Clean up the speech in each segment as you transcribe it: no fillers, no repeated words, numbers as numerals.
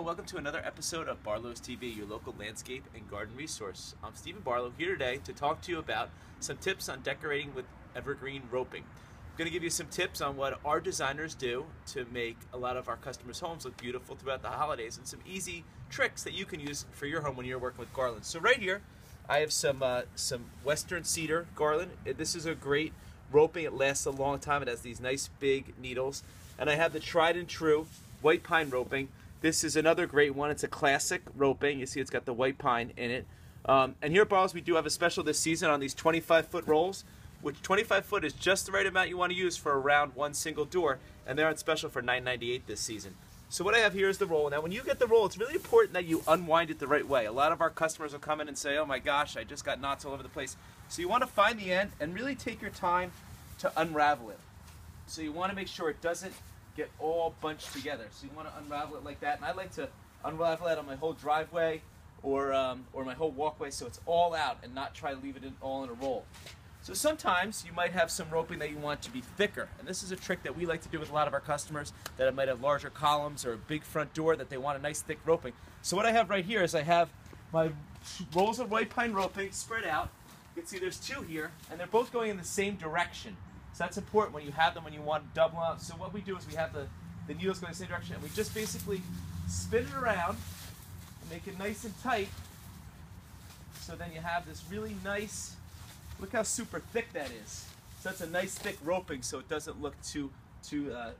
and welcome to another episode of Barlow's TV, your local landscape and garden resource. I'm Stephen Barlow here today to talk to you about some tips on decorating with evergreen roping. I'm going to give you some tips on what our designers do to make a lot of our customers' homes look beautiful throughout the holidays, and some easy tricks that you can use for your home when you're working with garlands. So right here, I have some western cedar garland. This is a great roping. It lasts a long time. It has these nice big needles. And I have the tried and true white pine roping. This is another great one. It's a classic roping. You see it's got the white pine in it. And here at Barlow's we do have a special this season on these 25-foot rolls, which 25 foot is just the right amount you want to use for around one single door, and they're on special for $9.98 this season. So what I have here is the roll. Now when you get the roll, it's really important that you unwind it the right way. A lot of our customers will come in and say, oh my gosh, I just got knots all over the place. So you want to find the end and really take your time to unravel it. So you want to make sure it doesn't get all bunched together. So you want to unravel it like that, and I like to unravel it on my whole driveway or my whole walkway so it's all out and not try to leave it all in a roll. So sometimes you might have some roping that you want to be thicker, and this is a trick that we like to do with a lot of our customers that might have larger columns or a big front door that they want a nice thick roping. So what I have right here is I have my rolls of white pine roping spread out. You can see there's two here, and they're both going in the same direction. So that's important when you have them, when you want to double out. So what we do is we have the needles going the same direction, and we just basically spin it around and make it nice and tight. So then you have this really nice, look how super thick that is. So that's a nice thick roping so it doesn't look too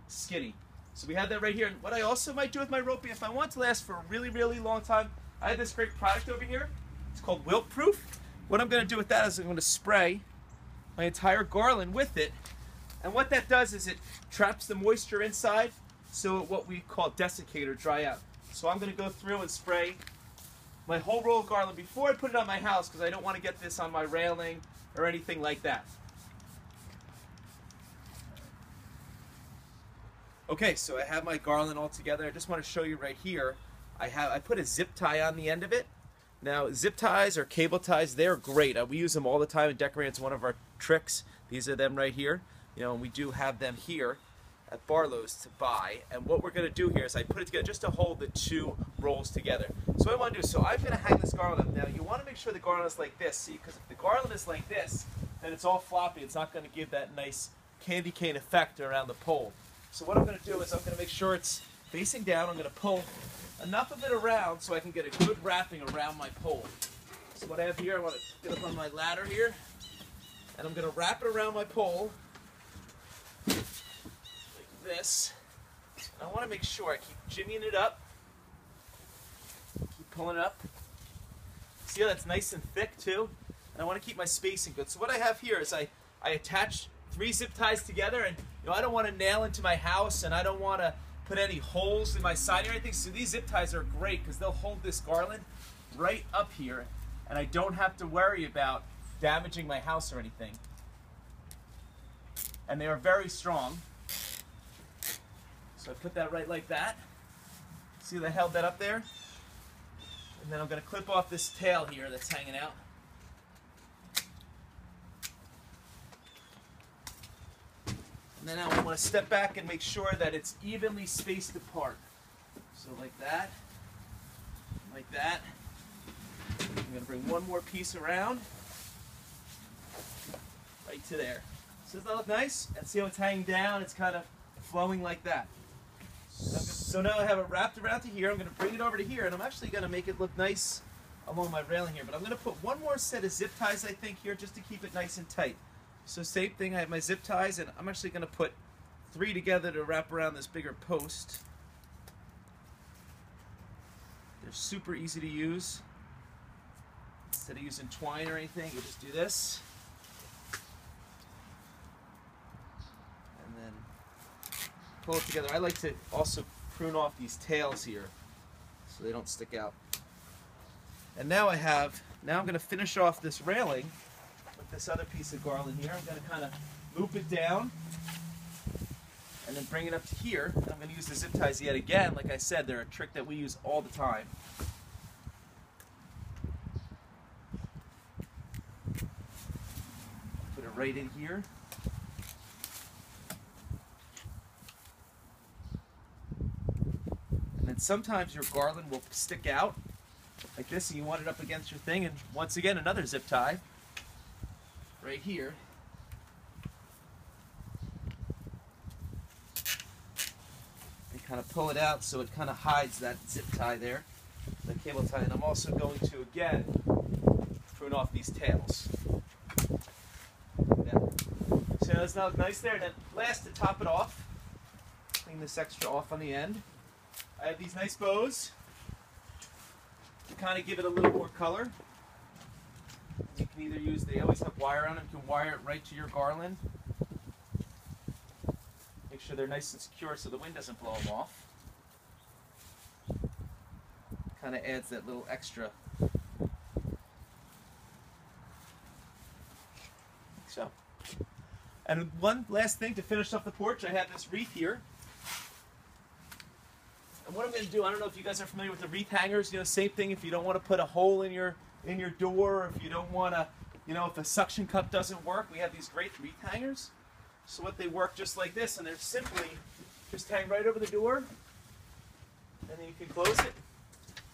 skinny. So we have that right here. And what I also might do with my roping, if I want to last for a really, really long time, I have this great product over here. It's called Wilt Proof. What I'm going to do with that is I'm going to spray my entire garland with it, and what that does is it traps the moisture inside, so what we call desiccate or dry out. So I'm going to go through and spray my whole roll of garland before I put it on my house, because I don't want to get this on my railing or anything like that. Okay, so I have my garland all together. I just want to show you right here. I put a zip tie on the end of it. Now, zip ties or cable ties, they're great. We use them all the time in decorating. It's one of our tricks. These are them right here. You know, and we do have them here at Barlow's to buy. And what we're going to do here is I put it together just to hold the two rolls together. So what I want to do is, so I'm going to hang this garland up. Now, you want to make sure the garland is like this. See, because if the garland is like this, then it's all floppy. It's not going to give that nice candy cane effect around the pole. So what I'm going to do is I'm going to make sure it's facing down. I'm going to pull enough of it around so I can get a good wrapping around my pole. So what I have here, I want to get up on my ladder here, and I'm going to wrap it around my pole like this. And I want to make sure I keep jimmying it up, keep pulling it up. See how that's nice and thick too? And I want to keep my spacing good. So what I have here is I attach 3 zip ties together, and I don't want to nail into my house, and I don't want to put any holes in my siding or anything. So these zip ties are great because they'll hold this garland right up here, and I don't have to worry about damaging my house or anything. And they are very strong. So I put that right like that. See that I held that up there? And then I'm going to clip off this tail here that's hanging out. And then I want to step back and make sure that it's evenly spaced apart. So like that, like that. I'm going to bring one more piece around, right to there. So does that look nice? And see how it's hanging down? It's kind of flowing like that. So now I have it wrapped around to here. I'm going to bring it over to here, and I'm actually going to make it look nice along my railing here. But I'm going to put one more set of zip ties, I think, here just to keep it nice and tight. So same thing, I have my zip ties, and I'm actually going to put 3 together to wrap around this bigger post. They're super easy to use. Instead of using twine or anything, you just do this. And then pull it together. I like to also prune off these tails here so they don't stick out. And now I'm going to finish off this railing with this other piece of garland here. I'm going to kind of loop it down and then bring it up to here. And I'm going to use the zip ties yet again. Like I said, they're a trick that we use all the time. Put it right in here. then sometimes your garland will stick out like this, and you want it up against your thing. And once again, another zip tie right here. And kind of pull it out so it kind of hides that zip tie there, the cable tie. And I'm also going to, again, prune off these tails. Yeah. So that's now nice there. And then last, to top it off, clean this extra off on the end, I have these nice bows to kind of give it a little more color. You can either use, they always have wire on them, you can wire it right to your garland. Make sure they're nice and secure so the wind doesn't blow them off. Kind of adds that little extra. So. And one last thing to finish off the porch, I have this wreath here. And what I'm going to do, I don't know if you guys are familiar with the wreath hangers, same thing if you don't want to put a hole in your door, or if you don't want to, if a suction cup doesn't work, we have these great wreath hangers. So what they work just like this, and they're simply just hang right over the door, and then you can close it.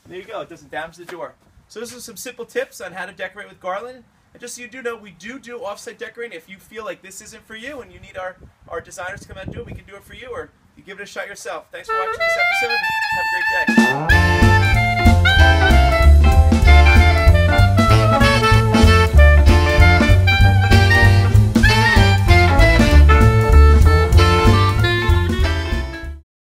There you go, it doesn't damage the door. So those are some simple tips on how to decorate with garland. And just so you do know, we do off-site decorating. If you feel like this isn't for you and you need our designers to come out and do it, we can do it for you, or you give it a shot yourself. Thanks for watching this episode, and have a great day.